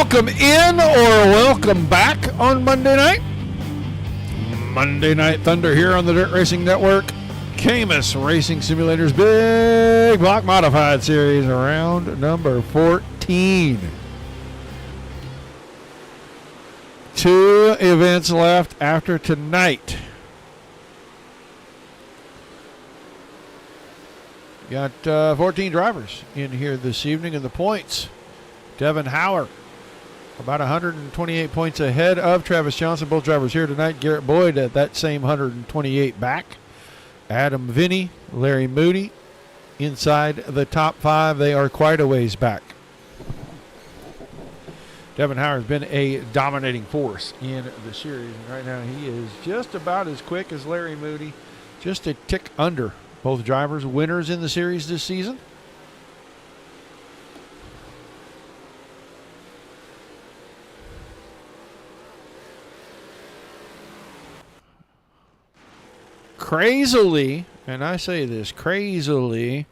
welcome in or welcome back on Monday night. Monday Night Thunder here on the Dirt Racing Network. CAMMUS Racing Simulators Big Block Modified Series, round number 14. 2 events left after tonight. Got 14 drivers in here this evening, and the points. Devin Hauer, about 128 points ahead of Travis Johnson. Both drivers here tonight. Garrett Boyd at that same 128 back. Adam Vinny, Larry Moody inside the top 5. They are quite a ways back. Devin Hauer has been a dominating force in the series. And right now he is just about as quick as Larry Moody, just a tick under. Both drivers winners in the series this season. Crazily, and I say this crazily,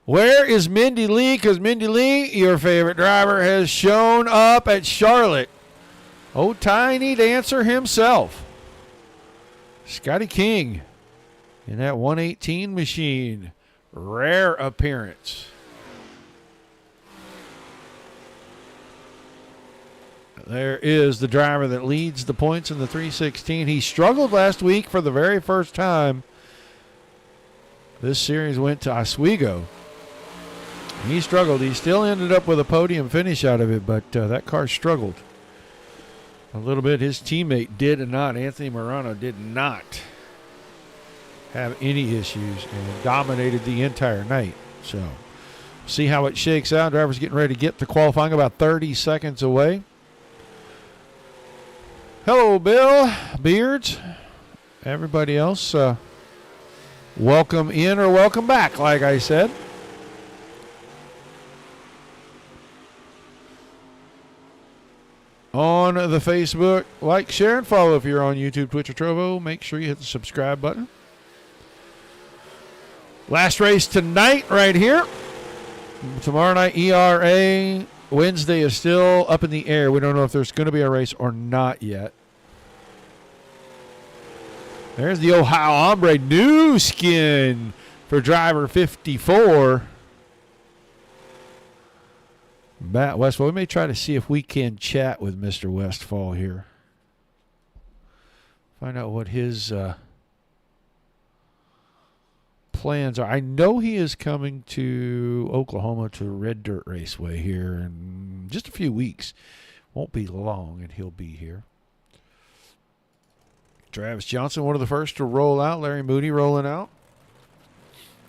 where is Mindy Lee? Because Mindy Lee, your favorite driver, has shown up at Charlotte. Oh, Tiny Dancer himself. Scotty King in that 118 machine. Rare appearance. There is the driver that leads the points in the 316. He struggled last week for the very first time. This series went to Oswego. He struggled. He still ended up with a podium finish out of it, but that car struggled a little bit. His teammate did not. Anthony Morano did not have any issues and dominated the entire night. So, see how it shakes out. Driver's getting ready to get to qualifying, about 30 seconds away. Hello, Bill, Beards, everybody else. Welcome in or welcome back, like I said. On the Facebook, like, share, and follow if you're on YouTube, Twitch, or Trovo. Make sure you hit the subscribe button. Last race tonight right here. Tomorrow night, ERA. Wednesday is still up in the air. We don't know if there's going to be a race or not yet. There's the Ohio Hombre new skin for driver 54. Matt Westfall. We may try to see if we can chat with Mr. Westfall here. Find out what his plans are. I know he is coming to Oklahoma to Red Dirt Raceway here in just a few weeks. Won't be long, and he'll be here. Travis Johnson, one of the first to roll out. Larry Moody rolling out.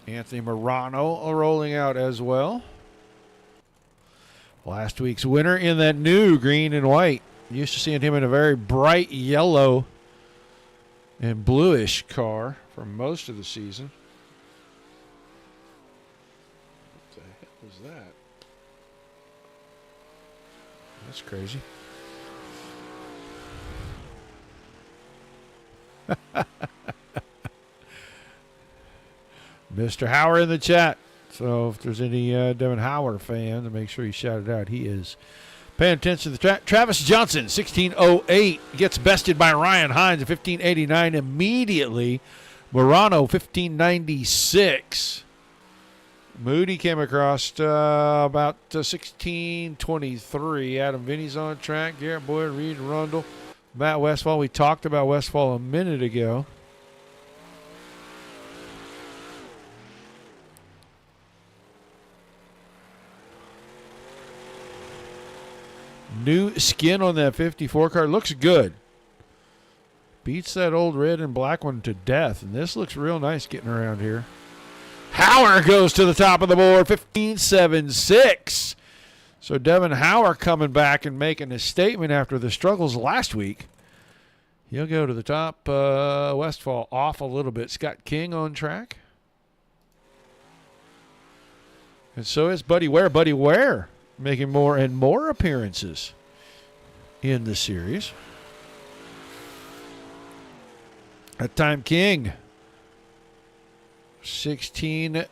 Anthony Morano rolling out as well. Last week's winner in that new green and white. Used to seeing him in a very bright yellow and bluish car for most of the season. Was that? That's crazy. Mr. Hauer in the chat. So if there's any Devin Hauer fan, to make sure you shout it out. He is paying attention to the track. Travis Johnson, 16:08, gets bested by Ryan Hines at 15:89 immediately. Morano, 15:96. Moody came across about 16:23. Adam Vinny's on track. Garrett Boyd, Reed Rundle, Matt Westfall. We talked about Westfall a minute ago. New skin on that 54 car. Looks good. Beats that old red and black one to death. And this looks real nice getting around here. Hauer goes to the top of the board, 15.76. So Devin Hauer coming back and making a statement after the struggles last week. He'll go to the top. Westfall off a little bit. Scott King on track. And so is Buddy Ware. Buddy Ware making more and more appearances in the series. That time King, 16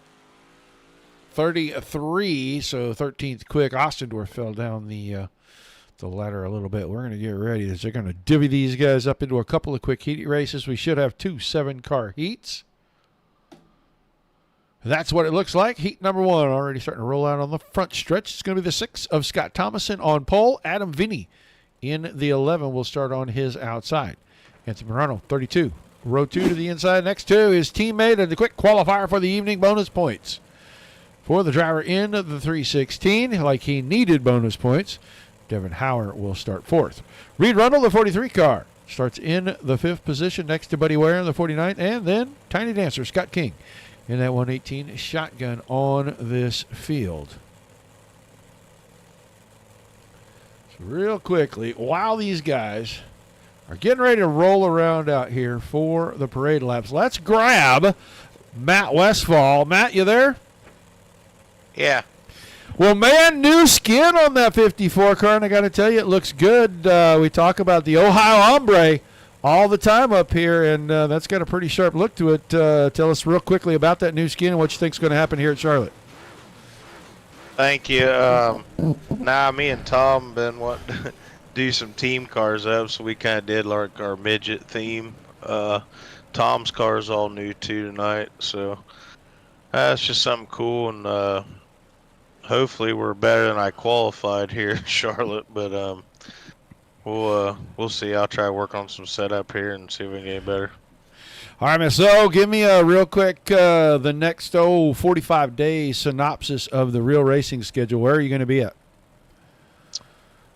33, so 13th quick. Ostendorf fell down the ladder a little bit. We're going to get ready. They're going to divvy these guys up into a couple of quick heat races. We should have 2 7-car heats. That's what it looks like. Heat number 1 already starting to roll out on the front stretch. It's going to be the 6 of Scott Thomason on pole. Adam Vinny in the 11 will start on his outside. Anthony Morano, 32. Row 2 to the inside. Next to his teammate and the quick qualifier for the evening bonus points. For the driver in the 316, like he needed bonus points, Devin Hauer will start 4th. Reed Rundle, the 43 car, starts in the 5th position next to Buddy Ware in the 49th. And then Tiny Dancer, Scott King, in that 118 shotgun on this field. So real quickly, while these guys are getting ready to roll around out here for the parade laps, let's grab Matt Westfall. Matt, you there? Yeah. Well, man, new skin on that 54 car, and I got to tell you, it looks good. We talk about the Ohio Hombre all the time up here, and that's got a pretty sharp look to it. Tell us real quickly about that new skin and what you think is going to happen here at Charlotte. Thank you. Me and Tom been wanting to do some team cars up, so we kind of did like our midget theme. Tom's car is all new too tonight, so that's just something cool, and hopefully we're better than I qualified here in Charlotte, but we'll see. I'll try to work on some setup here and see if we can get better. All right, man. So give me a real quick the next 45 days synopsis of the real racing schedule. Where are you going to be at?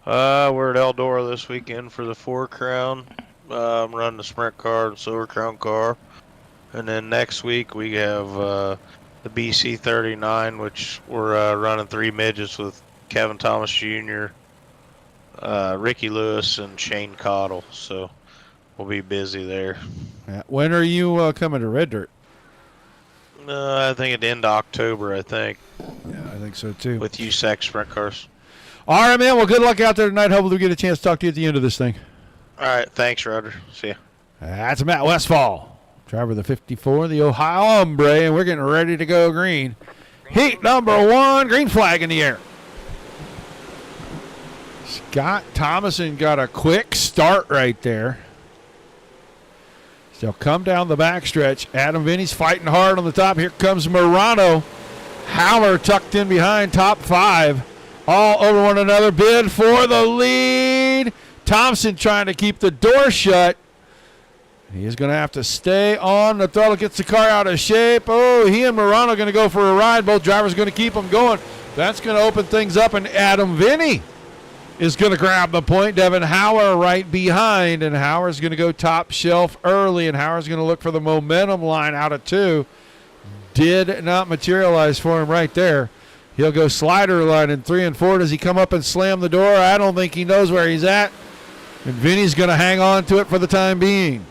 We're at Eldora this weekend for the 4 Crown. I'm running the Sprint car and Silver Crown car. And then next week we have the BC 39, which we're running 3 midgets with Kevin Thomas Jr., Ricky Lewis, and Shane Cottle. So we'll be busy there. Yeah. When are you coming to Red Dirt? I think at the end of October, I think. Yeah, I think so too. With USAC sprint cars. All right, man. Well, good luck out there tonight. Hopefully we get a chance to talk to you at the end of this thing. All right. Thanks, Roger. See ya. That's Matt Westfall, driver of the 54, the Ohio Hombre, and we're getting ready to go green. Heat number 1, green flag in the air. Scott Thomason got a quick start right there. They'll come down the backstretch. Adam Vinny's fighting hard on the top. Here comes Morano. Howler tucked in behind, top 5. All over one another. Bid for the lead. Thompson trying to keep the door shut. He's going to have to stay on the throttle. Gets the car out of shape. Oh, he and Morano are going to go for a ride. Both drivers are going to keep them going. That's going to open things up, and Adam Vinny is going to grab the point. Devin Hauer right behind, and Hauer's going to go top shelf early, and Hauer's going to look for the momentum line out of 2. Did not materialize for him right there. He'll go slider line in 3 and 4. Does he come up and slam the door? I don't think he knows where he's at, and Vinny's going to hang on to it for the time being.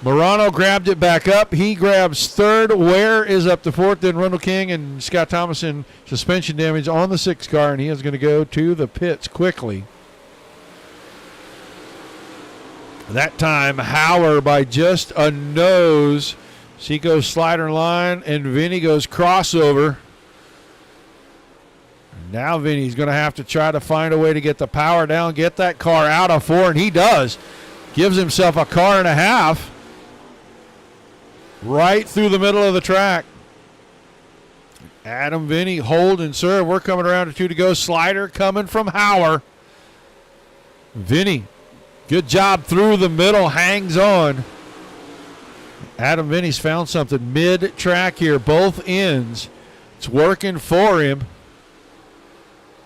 Morano grabbed it back up. He grabs 3rd. Ware is up to 4th. Then Rundle King and Scott Thomason suspension damage on the 6 car, and he is going to go to the pits quickly. That time, Hauer by just a nose. She goes slider line, and Vinny goes crossover. Now Vinny's going to have to try to find a way to get the power down, get that car out of 4, and he does. Gives himself a car and a half. Right through the middle of the track. Adam Vinny, hold and serve. We're coming around to 2 to go. Slider coming from Hauer. Vinny, good job through the middle, hangs on. Adam Vinny's found something mid-track here, both ends. It's working for him.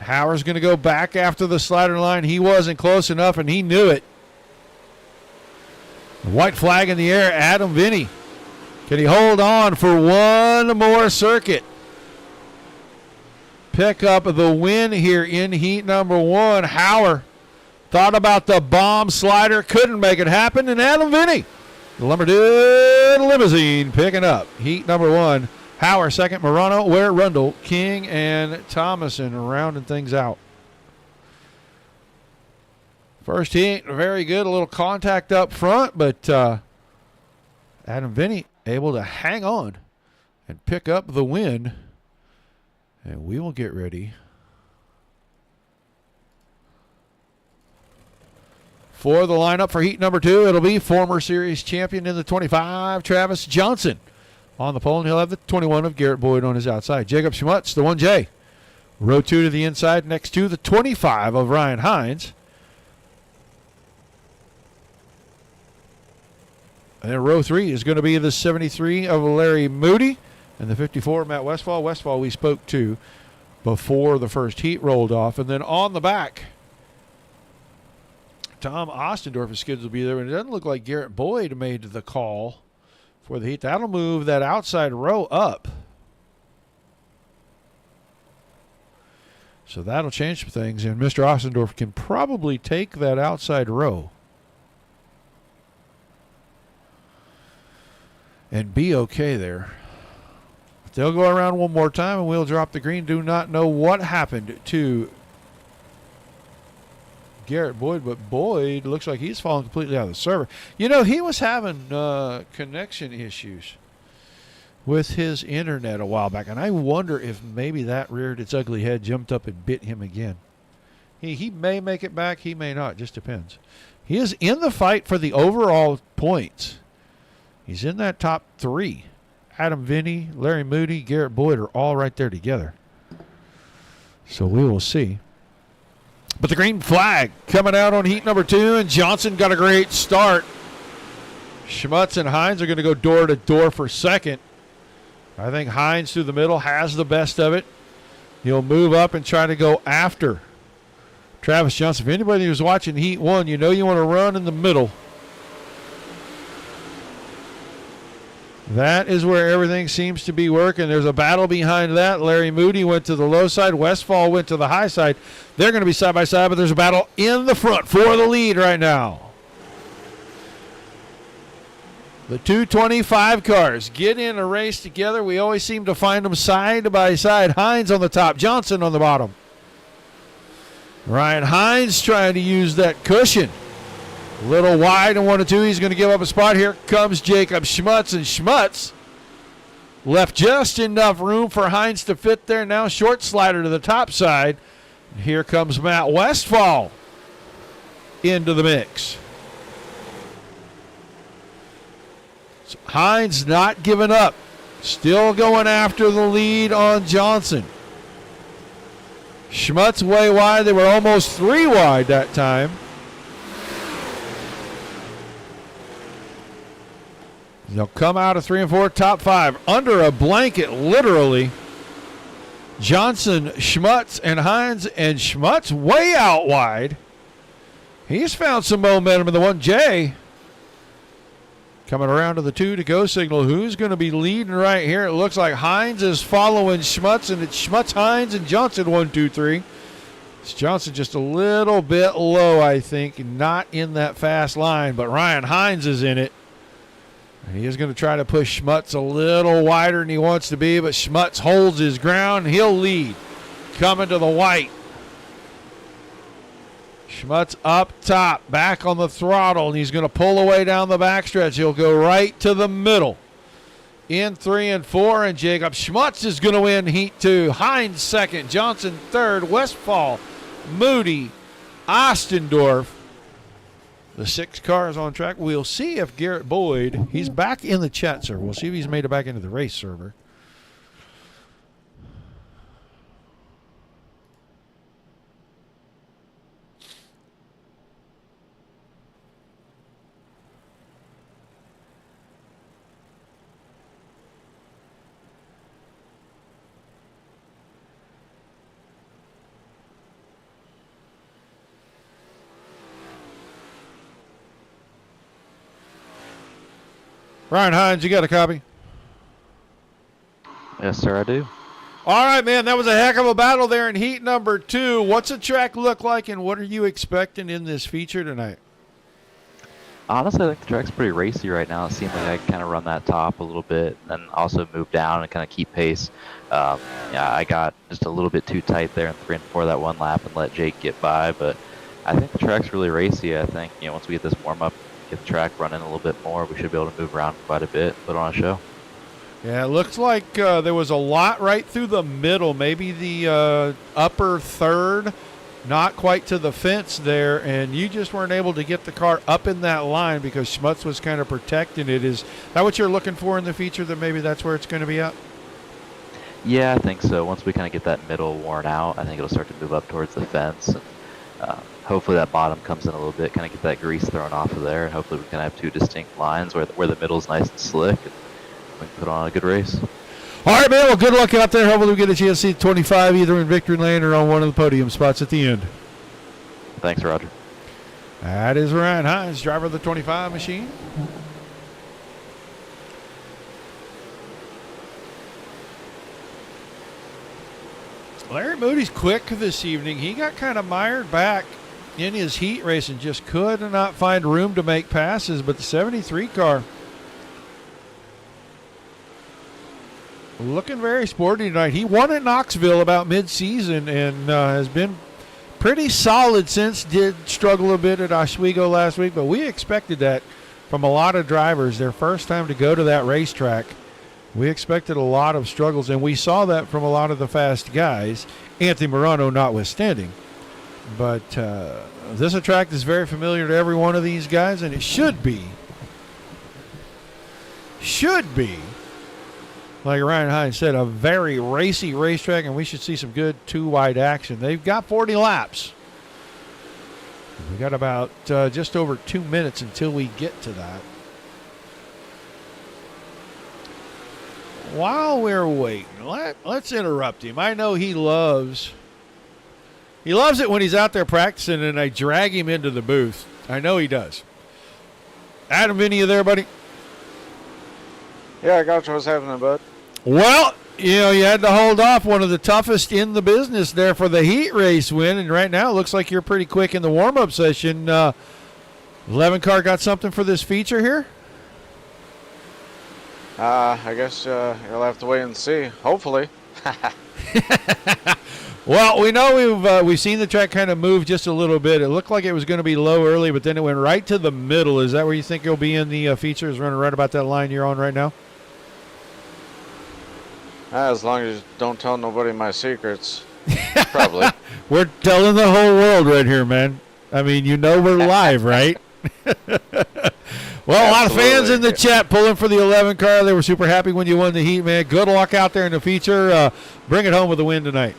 Hauer's going to go back after the slider line. He wasn't close enough, and he knew it. White flag in the air, Adam Vinny. Can he hold on for one more circuit? Pick up the win here in heat number 1. Hauer thought about the bomb slider, couldn't make it happen, and Adam Vinny, the Lumberton Limousine, picking up heat number 1. Hauer second, Morano, Ware, Rundle, King, and Thomason rounding things out. First heat, very good. A little contact up front, but Adam Vinny able to hang on and pick up the win And we will get ready for the lineup for heat number 2. It'll be former series champion in the 25, Travis Johnson, on the pole, and he'll have the 21 of Garrett Boyd on his outside. Jacob Schmutz, the 1J. Row 2 to the inside next to the 25 of Ryan Hines. And then row 3 is going to be the 73 of Larry Moody and the 54 Matt Westfall. Westfall we spoke to before the first heat rolled off. And then on the back, Tom Ostendorf is scheduled to be there, and it doesn't look like Garrett Boyd made the call for the heat. That'll move that outside row up. So that'll change some things, and Mr. Ostendorf can probably take that outside row and be okay there. But they'll go around one more time, and we'll drop the green. Do not know what happened to Garrett Boyd, but Boyd looks like he's fallen completely out of the server. You know, he was having connection issues with his internet a while back, and I wonder if maybe that reared its ugly head, jumped up and bit him again. He may make it back, he may not, just depends. He is in the fight for the overall points. He's in that top 3. Adam Vinny, Larry Moody, Garrett Boyd are all right there together. So we will see. But the green flag coming out on heat number 2, and Johnson got a great start. Schmutz and Hines are going to go door to door for second. I think Hines through the middle has the best of it. He'll move up and try to go after Travis Johnson. If anybody who's watching heat 1, you know you want to run in the middle. That is where everything seems to be working. There's a battle behind that. Larry Moody went to the low side. Westfall went to the high side. They're going to be side by side, but there's a battle in the front for the lead right now. The 225 cars get in a race together. We always seem to find them side by side. Hines on the top, Johnson on the bottom. Ryan Hines trying to use that cushion. A little wide in 1 and 2. He's going to give up a spot. Here comes Jacob Schmutz, and Schmutz left just enough room for Hines to fit there. Now short slider to the top side. Here comes Matt Westfall into the mix. So Hines not giving up. Still going after the lead on Johnson. Schmutz way wide. They were almost 3 wide that time. They'll come out of 3 and 4, top 5. Under a blanket, literally. Johnson, Schmutz, and Hines. And Schmutz way out wide. He's found some momentum in the 1J. Coming around to the 2 to go signal. Who's going to be leading right here? It looks like Hines is following Schmutz, and it's Schmutz, Hines, and Johnson 1, 2, 3. It's Johnson just a little bit low, I think. Not in that fast line, but Ryan Hines is in it. He is going to try to push Schmutz a little wider than he wants to be, but Schmutz holds his ground. He'll lead. Coming to the white. Schmutz up top, back on the throttle, and he's going to pull away down the backstretch. He'll go right to the middle. In 3 and 4, and Jacob Schmutz is going to win heat 2. Hines second, Johnson third, Westfall, Moody, Ostendorf. The 6 cars on track. We'll see if Garrett Boyd, he's back in the chat server. We'll see if he's made it back into the race server. Ryan Hines, you got a copy? Yes, sir, I do. All right, man, that was a heck of a battle there in heat number 2. What's the track look like, and what are you expecting in this feature tonight? Honestly, I think the track's pretty racy right now. It seems like I can kind of run that top a little bit and then also move down and kind of keep pace. Yeah, I got just a little bit too tight there in 3 and 4 that one lap and let Jake get by, but I think the track's really racy. I think, once we get this warm-up, get the track running a little bit more, we should be able to move around quite a bit, put on a show. Yeah, it looks like there was a lot right through the middle, maybe the upper third, not quite to the fence there, and you just weren't able to get the car up in that line because Schmutz was kind of protecting it. Is that what you're looking for in the feature, that maybe that's where it's going to be at? Yeah, I think so. Once we kind of get that middle worn out, I think it'll start to move up towards the fence. And, hopefully that bottom comes in a little bit, kind of get that grease thrown off of there, and hopefully we can have two distinct lines where the middle's nice and slick, and we can put on a good race. All right, man. Well, good luck out there. Hopefully we get a chance to see 25 either in victory lane or on one of the podium spots at the end. Thanks, Roger. That is Ryan Hines, driver of the 25 machine. Larry Moody's quick this evening. He got kind of mired back in his heat race and just could not find room to make passes, but the 73 car looking very sporty tonight. He won at Knoxville about mid-season and has been pretty solid since. Did struggle a bit at Oswego last week, but we expected that from a lot of drivers. Their first time to go to that racetrack, we expected a lot of struggles, and we saw that from a lot of the fast guys, Anthony Morano notwithstanding. But this is a track that's very familiar to every one of these guys, and it should be, like Ryan Hines said, a very racy racetrack, and we should see some good two-wide action. They've got 40 laps. We got about just over 2 minutes until we get to that. While we're waiting, let's interrupt him. I know he loves it when he's out there practicing and I drag him into the booth. I know he does. Adam Vinny, you there, buddy? Yeah, I got you. What's happening, bud? Well, you had to hold off one of the toughest in the business there for the heat race win, and right now it looks like you're pretty quick in the warm-up session. 11 car got something for this feature here? I guess you'll have to wait and see. Hopefully. Well, we know we've seen the track kind of move just a little bit. It looked like it was going to be low early, but then it went right to the middle. Is that where you think you'll be in the features, running right about that line you're on right now? As long as you don't tell nobody my secrets. Probably. We're telling the whole world right here, man. I mean, we're live, right? Well, a lot of fans in the chat pulling for the 11 car. They were super happy when you won the heat, man. Good luck out there in the feature. Bring it home with a win tonight.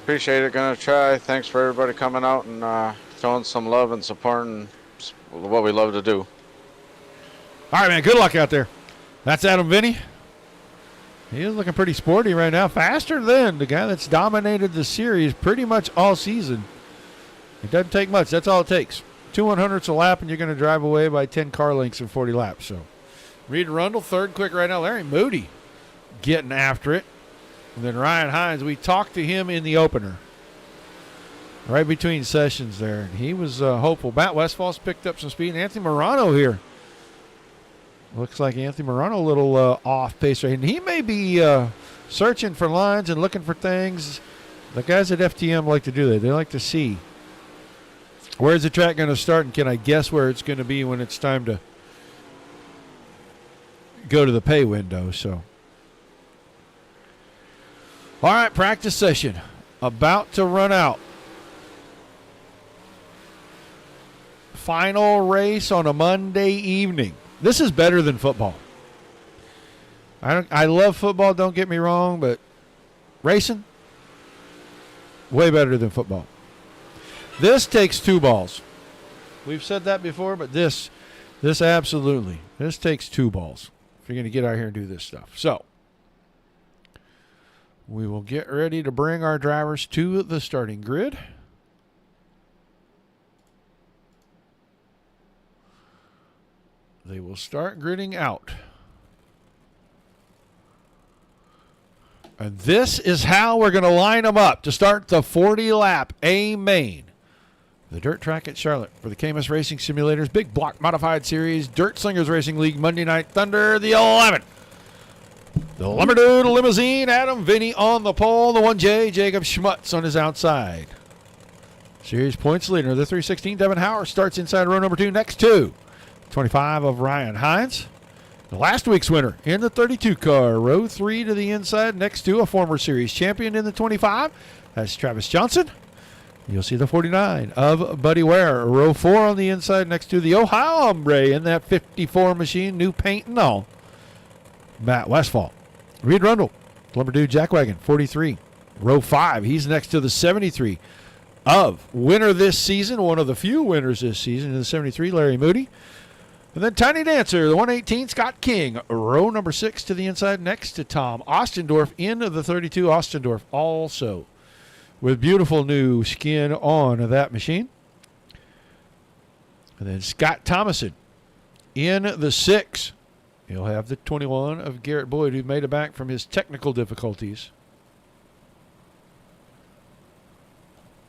Appreciate it. Gonna try. Thanks for everybody coming out and showing some love and supporting what we love to do. All right, man. Good luck out there. That's Adam Vinny. He is looking pretty sporty right now. Faster than the guy that's dominated the series pretty much all season. It doesn't take much. That's all it takes. 2/100ths a lap, and you're going to drive away by 10 car lengths in 40 laps. So, Reed Rundle, third quick right now. Larry Moody getting after it. And then Ryan Hines, we talked to him in the opener, right between sessions there. And he was hopeful. Matt Westfall's picked up some speed. And Anthony Morano here. Looks like Anthony Morano a little off pace right. And he may be searching for lines and looking for things. The guys at FTM like to do that. They like to see, where's the track going to start, and can I guess where it's going to be when it's time to go to the pay window? So, all right, practice session about to run out. Final race on a Monday evening. This is better than football. I love football, don't get me wrong, but racing, way better than football. This takes two balls. We've said that before, but this absolutely. This takes two balls if you're going to get out here and do this stuff. So, we will get ready to bring our drivers to the starting grid. They will start gridding out. And this is how we're going to line them up to start the 40-lap A main. The dirt track at Charlotte for the CAMMUS Racing Simulators Big Block Modified Series Dirt Slingers Racing League Monday Night Thunder, the 11. The Lumberdoodle Limousine, Adam Vinny on the pole. The 1J, Jacob Schmutz on his outside. Series points leader, the 316, Devin Howard starts inside row number 2. Next 2. 25 of Ryan Hines. Last week's winner in the 32 car, row 3 to the inside, next to a former series champion in the 25. That's Travis Johnson. You'll see the 49 of Buddy Ware, row 4 on the inside, next to the Ohio Hombre in that 54 machine, new paint and all. Matt Westfall. Reed Rundle, number 2 Jack Wagon, 43, row 5. He's next to the 73 of winner this season, one of the few winners this season in the 73, Larry Moody. And then Tiny Dancer, the 118, Scott King, row number 6 to the inside, next to Tom Ostendorf in the 32. Ostendorf also with beautiful new skin on that machine. And then Scott Thomason in the 6. He'll have the 21 of Garrett Boyd, who made it back from his technical difficulties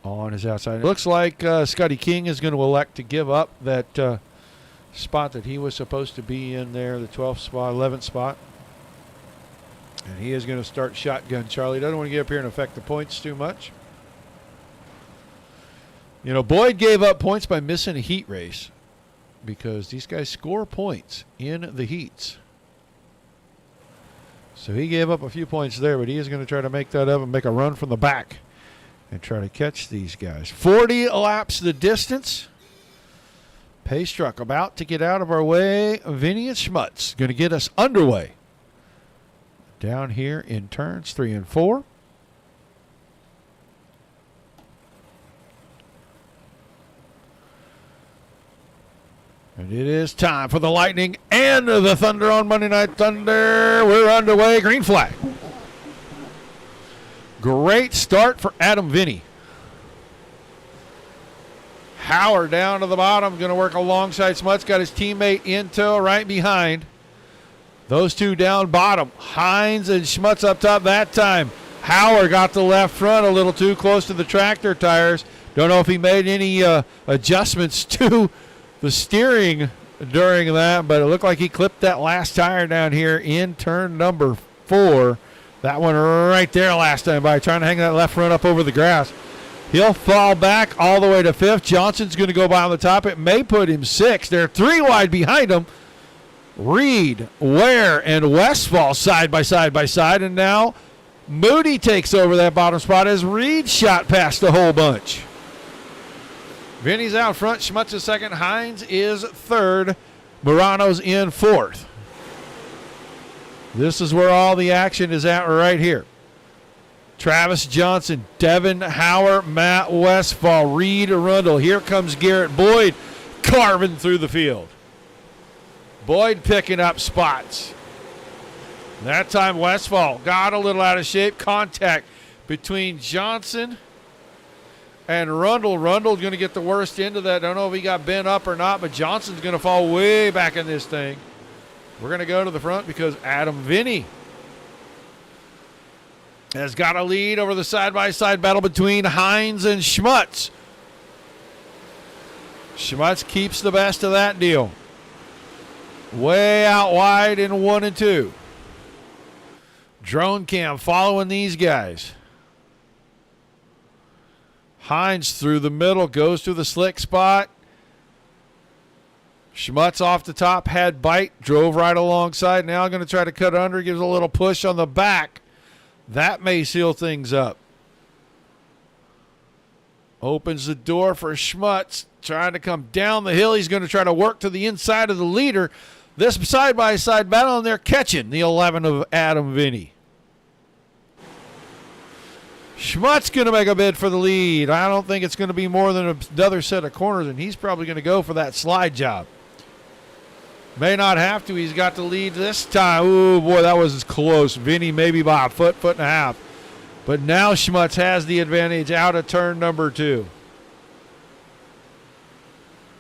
on his outside. It looks like Scotty King is going to elect to give up that spot that he was supposed to be in there, the 12th spot, 11th spot. And he is going to start shotgun Charlie. Doesn't want to get up here and affect the points too much. You know, Boyd gave up points by missing a heat race because these guys score points in the heats. So he gave up a few points there, but he is going to try to make that up and make a run from the back and try to catch these guys. 40 laps the distance. Pace truck about to get out of our way. Vinny and Schmutz going to get us underway down here in turns 3 and 4. And it is time for the Lightning and the Thunder on Monday Night Thunder. We're underway. Green flag. Great start for Adam Vinny. Howard down to the bottom, going to work alongside Smuts. Got his teammate in tow right behind. Those two down bottom. Hines and Schmutz up top that time. Howard got the left front a little too close to the tractor tires. Don't know if he made any adjustments to the steering during that, but it looked like he clipped that last tire down here in turn number 4. That one right there last time by trying to hang that left front up over the grass. He'll fall back all the way to 5th. Johnson's going to go by on the top. It may put him 6th. They're 3 wide behind him. Reed, Ware, and Westfall side by side. And now Moody takes over that bottom spot as Reed shot past the whole bunch. Vinny's out front. Schmutz is 2nd. Hines is 3rd. Morano's in 4th. This is where all the action is at right here. Travis Johnson, Devin Howard, Matt Westfall, Reed Rundle. Here comes Garrett Boyd carving through the field. Boyd picking up spots. That time Westfall got a little out of shape. Contact between Johnson and Rundle. Rundle's going to get the worst end of that. Don't know if he got bent up or not, but Johnson's going to fall way back in this thing. We're going to go to the front because Adam Vinny has got a lead over the side-by-side battle between Hines and Schmutz. Schmutz keeps the best of that deal. Way out wide in 1 and 2. Drone cam following these guys. Hines through the middle, goes to the slick spot. Schmutz off the top, had bite, drove right alongside. Now going to try to cut under, gives a little push on the back. That may seal things up. Opens the door for Schmutz, trying to come down the hill. He's going to try to work to the inside of the leader. This side-by-side battle, and they're catching the 11 of Adam Vinny. Schmutz going to make a bid for the lead. I don't think it's going to be more than another set of corners, and he's probably going to go for that slide job. May not have to. He's got the lead this time. Ooh, boy, that was close. Vinny maybe by a foot and a half. But now Schmutz has the advantage out of turn number 2.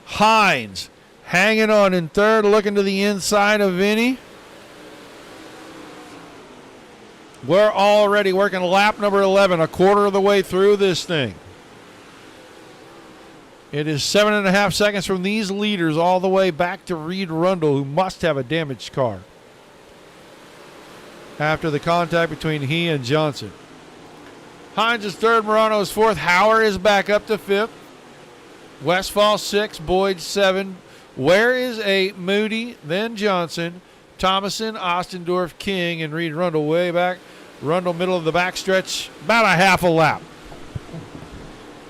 Hines hanging on in 3rd, looking to the inside of Vinny. We're already working lap number 11, a quarter of the way through this thing. It is 7.5 seconds from these leaders all the way back to Reed Rundle, who must have a damaged car after the contact between he and Johnson. Hines is 3rd, Morano is 4th. Howard is back up to 5th. Westfall 6, Boyd 7. Where is a Moody, then Johnson, Thomason, Ostendorf, King, and Reed Rundle way back. Rundle middle of the backstretch, about a half a lap.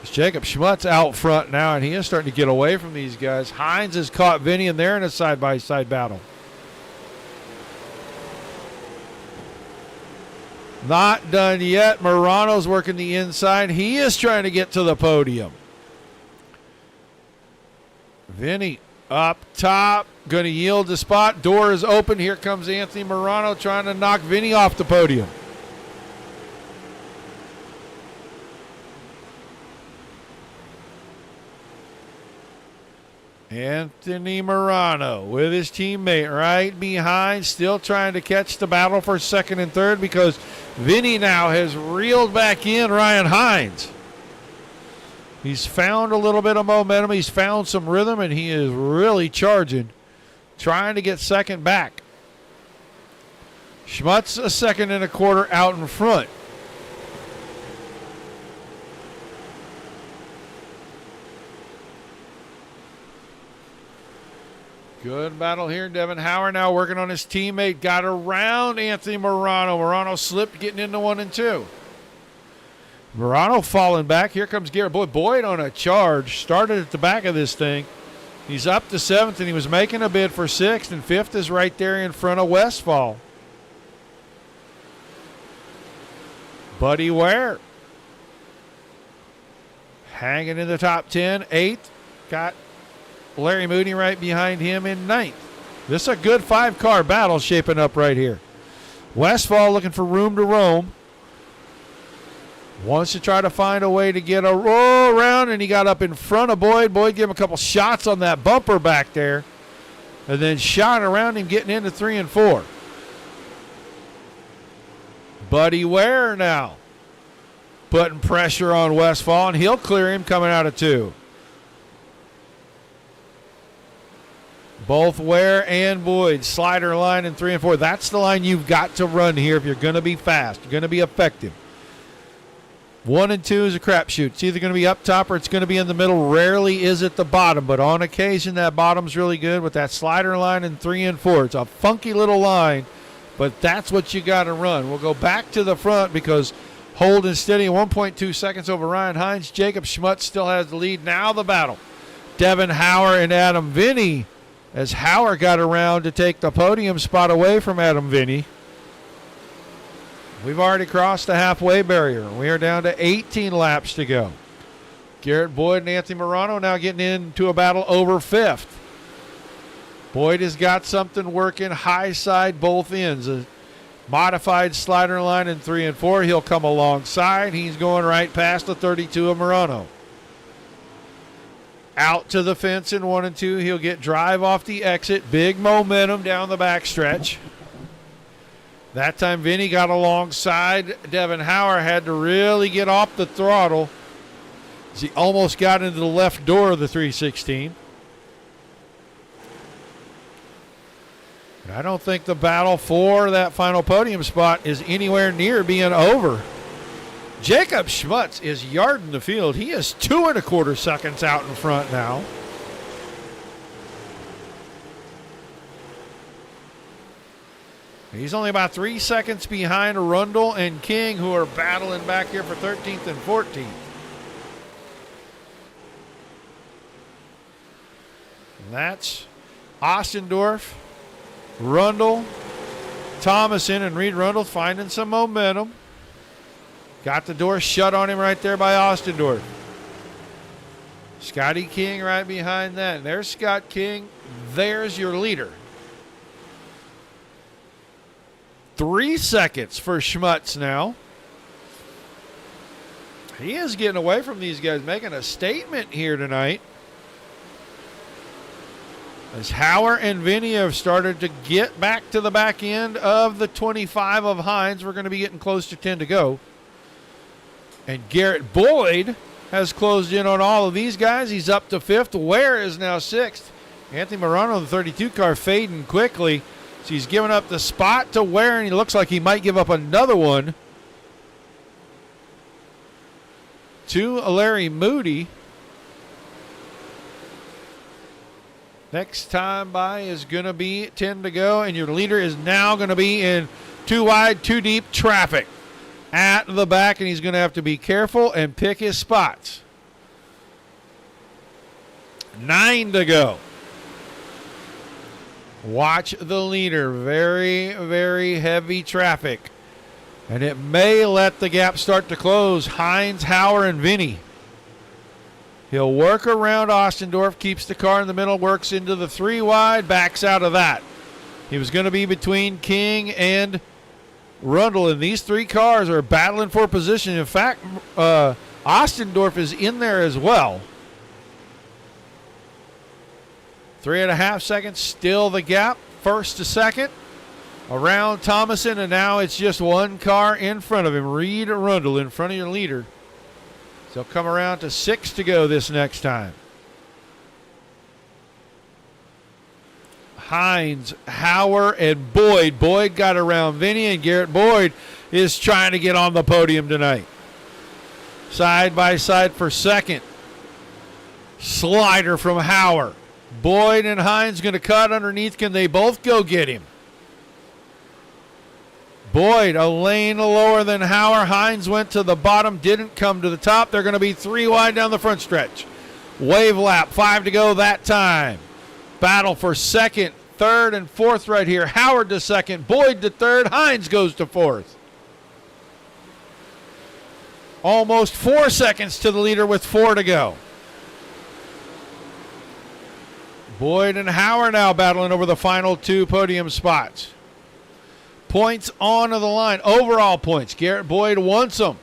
It's Jacob Schmutz out front now, and he is starting to get away from these guys. Hines has caught Vinny, and they're in a side-by-side battle. Not done yet. Morano's working the inside. He is trying to get to the podium. Vinny up top, going to yield the spot. Door is open. Here comes Anthony Morano trying to knock Vinny off the podium. Anthony Morano with his teammate right behind, still trying to catch the battle for second and third because Vinny now has reeled back in Ryan Hines. He's found a little bit of momentum. He's found some rhythm, and he is really charging, trying to get second back. Schmutz a second and a quarter out in front. Good battle here. Devin Howard now working on his teammate. Got around Anthony Morano. Morano slipped getting into 1 and 2. Morano falling back. Here comes Garrett Boyd. Boyd on a charge. Started at the back of this thing. He's up to 7th, and he was making a bid for 6th, and 5th is right there in front of Westfall. Buddy Ware hanging in the top 10. 8th. Got Larry Mooney right behind him in 9th. This is a good 5-car battle shaping up right here. Westfall looking for room to roam. Wants to try to find a way to get a roll around, and he got up in front of Boyd. Boyd gave him a couple shots on that bumper back there, and then shot around him getting into 3 and 4. Buddy Ware now putting pressure on Westfall, and he'll clear him coming out of 2. Both Ware and Boyd, slider line in 3 and 4. That's the line you've got to run here if you're going to be fast. You're going to be effective. 1 and 2 is a crapshoot. It's either going to be up top or it's going to be in the middle. Rarely is it the bottom, but on occasion that bottom's really good with that slider line in 3 and 4. It's a funky little line, but that's what you got to run. We'll go back to the front because holding steady 1.2 seconds over Ryan Hines. Jacob Schmutz still has the lead. Now the battle. Devin Howard and Adam Vinny, as Howard got around to take the podium spot away from Adam Vinny. We've already crossed the halfway barrier. We are down to 18 laps to go. Garrett Boyd and Anthony Morano now getting into a battle over 5th. Boyd has got something working high side both ends. A modified slider line in 3 and 4. He'll come alongside. He's going right past the 32 of Morano. Out to the fence in 1 and 2. He'll get drive off the exit. Big momentum down the backstretch. That time Vinny got alongside. Devin Howard had to really get off the throttle as he almost got into the left door of the 316. I don't think the battle for that final podium spot is anywhere near being over. Jacob Schmutz is yarding the field. He is 2 1/4 seconds out in front now. He's only about 3 seconds behind Rundle and King, who are battling back here for 13th and 14th. And that's Ostendorf, Rundle, Thomason, and Reed Rundle finding some momentum. Got the door shut on him right there by Ostendorf. Scotty King right behind that. And there's Scott King. There's your leader. 3 seconds for Schmutz now. He is getting away from these guys, making a statement here tonight. As Howard and Vinny have started to get back to the back end of the 25 of Hines. We're going to be getting close to 10 to go. And Garrett Boyd has closed in on all of these guys. He's up to 5th. Ware is now 6th. Anthony Morano, the 32 car, fading quickly. So he's giving up the spot to Ware, and he looks like he might give up another one to Larry Moody. Next time by is going to be 10 to go, and your leader is now going to be in too wide, too deep traffic at the back, and he's going to have to be careful and pick his spots. 9 to go. Watch the leader. Very, very heavy traffic. And it may let the gap start to close. Hines, Hauer, and Vinny. He'll work around Ostendorf, keeps the car in the middle, works into the 3 wide, backs out of that. He was going to be between King and Rundle, and these 3 cars are battling for position. In fact, Ostendorf is in there as well. 3.5 seconds, still the gap, first to second. Around Thomason, and now it's just 1 car in front of him. Reed Rundle in front of your leader. So come around to 6 to go this next time. Hines, Hauer, and Boyd. Boyd got around Vinny, and Garrett Boyd is trying to get on the podium tonight. Side by side for second. Slider from Hauer. Boyd and Hines going to cut underneath. Can they both go get him? Boyd, a lane lower than Hauer. Hines went to the bottom, didn't come to the top. They're going to be 3 wide down the front stretch. Wave lap, 5 to go that time. Battle for second, third, and fourth right here. Howard to second, Boyd to third, Hines goes to fourth. Almost 4 seconds to the leader with 4 to go. Boyd and Howard now battling over the final 2 podium spots. Points onto the line. Overall points. Garrett Boyd wants them.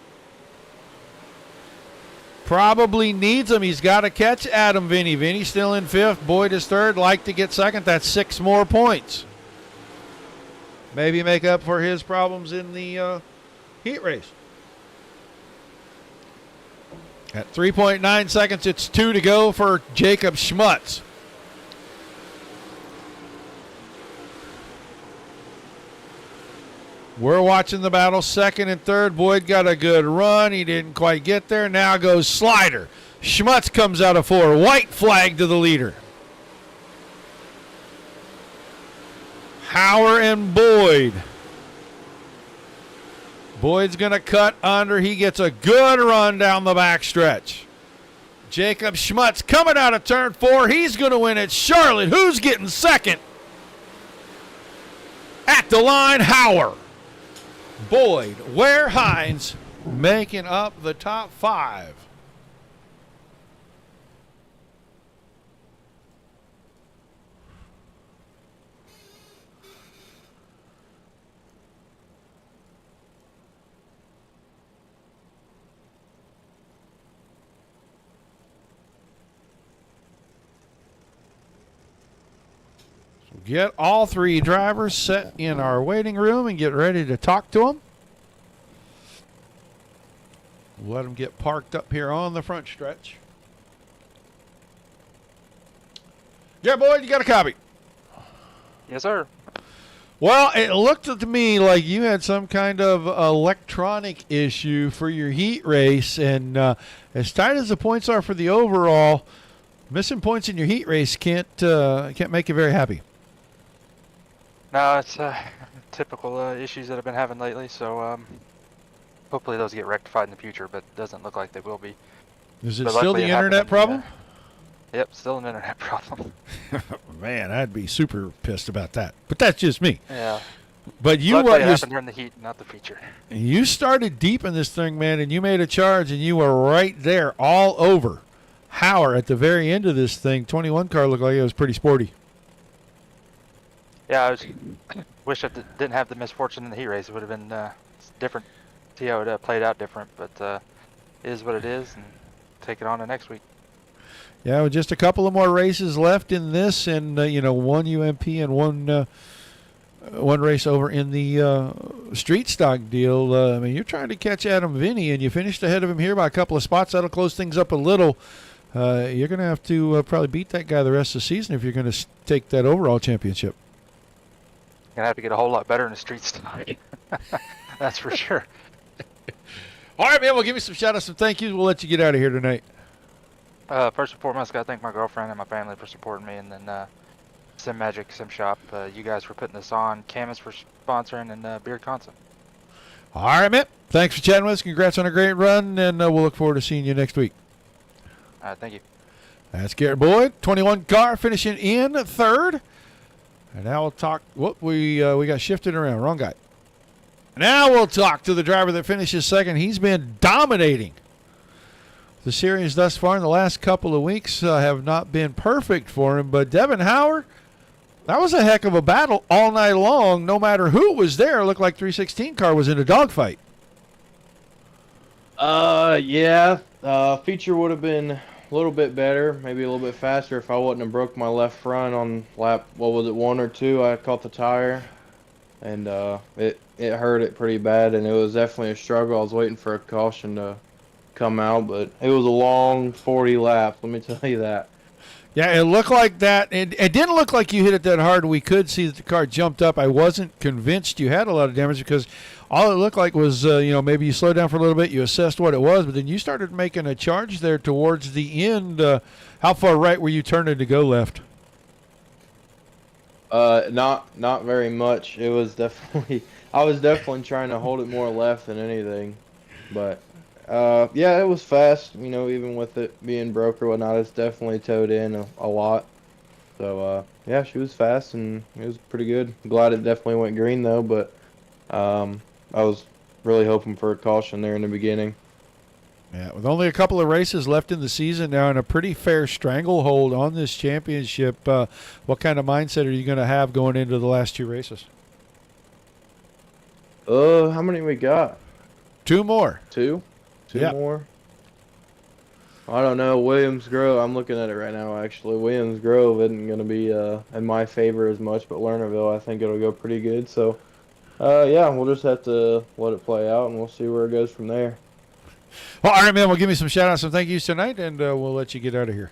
Probably needs them. He's got to catch Adam Vinny. Vinny still in 5th. Boyd is 3rd. Like to get 2nd. That's 6 more points. Maybe make up for his problems in the heat race. At 3.9 seconds, it's 2 to go for Jacob Schmutz. We're watching the battle, 2nd and 3rd. Boyd got a good run. He didn't quite get there. Now goes Slider. Schmutz comes out of 4. White flag to the leader. Hauer and Boyd. Boyd's going to cut under. He gets a good run down the backstretch. Jacob Schmutz coming out of turn 4. He's going to win at Charlotte. Who's getting 2nd? At the line, Hauer. Boyd, Ware, Hines making up the top 5. Get all 3 drivers set in our waiting room and get ready to talk to them. Let them get parked up here on the front stretch. Yeah, Boyd, you got a copy? Yes, sir. Well, it looked to me like you had some kind of electronic issue for your heat race, and as tight as the points are for the overall, missing points in your heat race can't make you very happy. No, it's typical issues that I've been having lately, so hopefully those get rectified in the future, but it doesn't look like they will be. Is it But still luckily the it happened internet in problem? Yep, still an internet problem. Man, I'd be super pissed about that. But that's just me. Yeah. But you Luckily it were happened during the heat, not the feature. you started deep in this thing, man, and you made a charge, and you were right there all over Hauer at the very end of this thing. 21 car looked like it was pretty sporty. Yeah, wish I didn't have the misfortune in the heat race. It would have been different. See how it played out different, but it is what it is, and take it on to next week. Yeah, with just a couple of more races left in this, and one UMP and one race over in the street stock deal. I mean, you're trying to catch Adam Vinny, and you finished ahead of him here by a couple of spots. That'll close things up a little. You're going to have to probably beat that guy the rest of the season if you're going to take that overall championship. Gonna have to get a whole lot better in the street stock. That's for sure. All right, man. We'll give you some shout-outs, some thank yous. We'll let you get out of here tonight. First and foremost, gotta thank my girlfriend and my family for supporting me, and then Sim Magic Sim Shop. You guys were putting this on. Camus for sponsoring, and Beard Constant. All right, man. Thanks for chatting with us. Congrats on a great run, and we'll look forward to seeing you next week. All right, thank you. That's Garrett Boyd, 21 car, finishing in third. And now we'll talk. Whoop, we got shifted around. Wrong guy. Now we'll talk to the driver that finishes second. He's been dominating the series thus far in the last couple of weeks. Have not been perfect for him, but Devin Howard, that was a heck of a battle all night long. No matter who was there, it looked like 316 car was in a dogfight. Yeah. Feature would have been a little bit better, maybe a little bit faster if I wouldn't have broke my left front on lap, what was it, 1 or 2? I caught the tire, and it hurt it pretty bad, and it was definitely a struggle. I was waiting for a caution to come out, but it was a long 40 laps, let me tell you that. Yeah, it looked like that. It didn't look like you hit it that hard. We could see that the car jumped up. I wasn't convinced you had a lot of damage because all it looked like was, maybe you slowed down for a little bit, you assessed what it was, but then you started making a charge there towards the end. How far right were you turning to go left? Not very much. It was definitely, I was definitely trying to hold it more left than anything, but yeah, it was fast, even with it being broke or whatnot, it's definitely towed in a lot. So, yeah, she was fast and it was pretty good. Glad it definitely went green though, but I was really hoping for a caution there in the beginning. Yeah, with only a couple of races left in the season now and a pretty fair stranglehold on this championship, what kind of mindset are you going to have going into the last 2 races? How many we got? 2 more. 2? 2 Yep. more? I don't know. Williams Grove, I'm looking at it right now actually. Williams Grove isn't going to be in my favor as much, but Lernerville, I think it'll go pretty good. So, yeah, we'll just have to let it play out and we'll see where it goes from there. Well, all right, man, we'll give me some shout-outs and thank yous tonight, and we'll let you get out of here.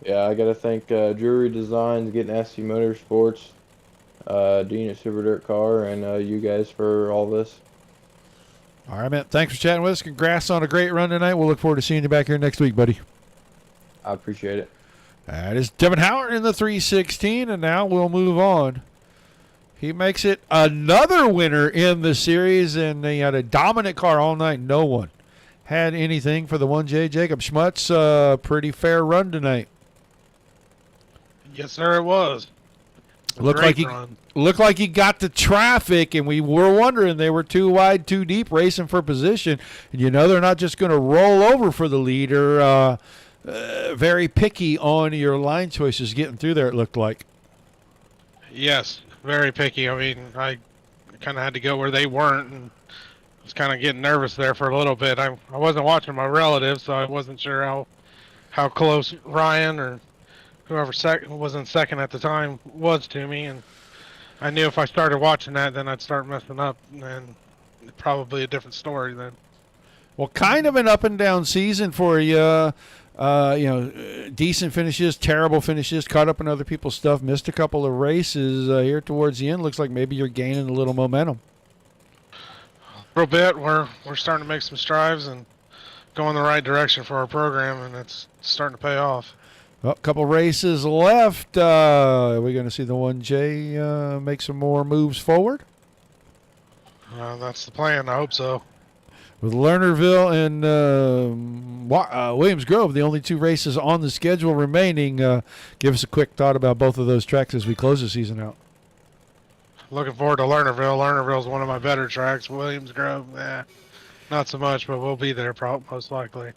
Yeah, I got to thank Drury Designs, Getting SC Motorsports, Dean at Super Dirt Car, and you guys for all this. All right, man. Thanks for chatting with us. Congrats on a great run tonight. We'll look forward to seeing you back here next week, buddy. I appreciate it. That is Devin Howard in the 316, and now we'll move on. He makes it another winner in the series, and he had a dominant car all night. No one had anything for the 1J. Jacob Schmutz, pretty fair run tonight. Yes, sir, it was. Looked like he got the traffic, and we were wondering they were too wide, too deep, racing for position. And they're not just going to roll over for the leader. Very picky on your line choices getting through there, it looked like. Yes, very picky. I mean, I kind of had to go where they weren't, and I was kind of getting nervous there for a little bit. I wasn't watching my relatives, so I wasn't sure how close Ryan or whoever was in second at the time was to me, and I knew if I started watching that, then I'd start messing up, and probably a different story then. Well, kind of an up and down season for you. Decent finishes, terrible finishes, caught up in other people's stuff, missed a couple of races here towards the end. Looks like maybe you're gaining a little momentum. A little bit. We're starting to make some strides and go in the right direction for our program, and it's starting to pay off. Well, a couple races left. Are we going to see the 1J make some more moves forward? That's the plan. I hope so. With Lernerville and Williams Grove, the only 2 races on the schedule remaining, give us a quick thought about both of those tracks as we close the season out. Looking forward to Lernerville. Lernerville's one of my better tracks. Williams Grove, not so much, but we'll be there most likely.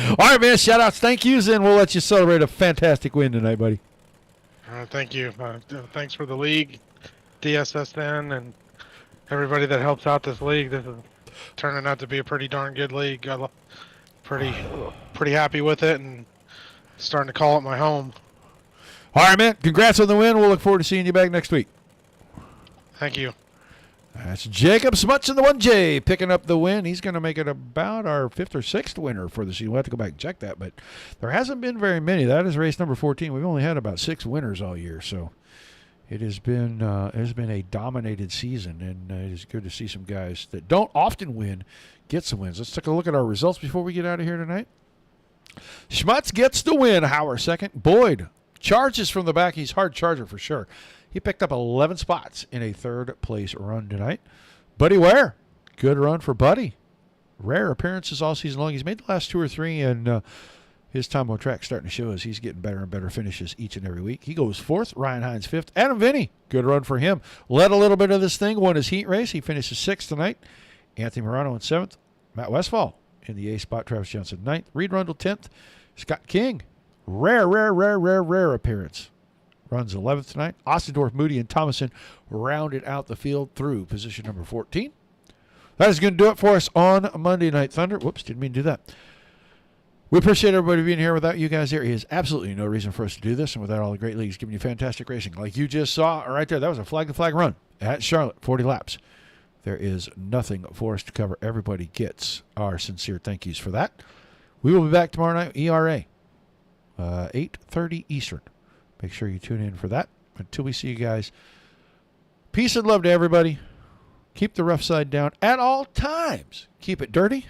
All right, man. Shout-outs, thank yous, and we'll let you celebrate a fantastic win tonight, buddy. Thank you. Thanks for the league, DSSN, and everybody that helps out this league. This is turning out to be a pretty darn good league. I'm pretty happy with it, and starting to call it my home. All right, man. Congrats on the win. We'll look forward to seeing you back next week. Thank you. That's Jacob Smuts in the 1J picking up the win. He's going to make it about our 5th or 6th winner for the season. We'll have to go back and check that, but there hasn't been very many. That is race number 14. We've only had about 6 winners all year, so it has been a dominated season, and it is good to see some guys that don't often win get some wins. Let's take a look at our results before we get out of here tonight. Schmutz gets the win. Howard second. Boyd charges from the back. He's hard charger for sure. He picked up 11 spots in a third-place run tonight. Buddy Ware, good run for Buddy. Rare appearances all season long. He's made the last 2 or 3, and his time on track starting to show as he's getting better and better finishes each and every week. He goes 4th. Ryan Hines 5th. Adam Vinny, good run for him. Led a little bit of this thing, won his heat race. He finishes 6th tonight. Anthony Morano in 7th. Matt Westfall in the A spot. Travis Johnson 9th. Reed Rundle 10th. Scott King, rare appearance. Runs 11th tonight. Ostendorf, Moody, and Thomason rounded out the field through position number 14. That is going to do it for us on Monday Night Thunder. Whoops, didn't mean to do that. We appreciate everybody being here. Without you guys, there is absolutely no reason for us to do this. And without all the great leagues giving you fantastic racing, like you just saw right there, that was a flag-to-flag run at Charlotte, 40 laps. There is nothing for us to cover. Everybody gets our sincere thank yous for that. We will be back tomorrow night, ERA, 8:30 Eastern. Make sure you tune in for that. Until we see you guys, peace and love to everybody. Keep the rough side down at all times. Keep it dirty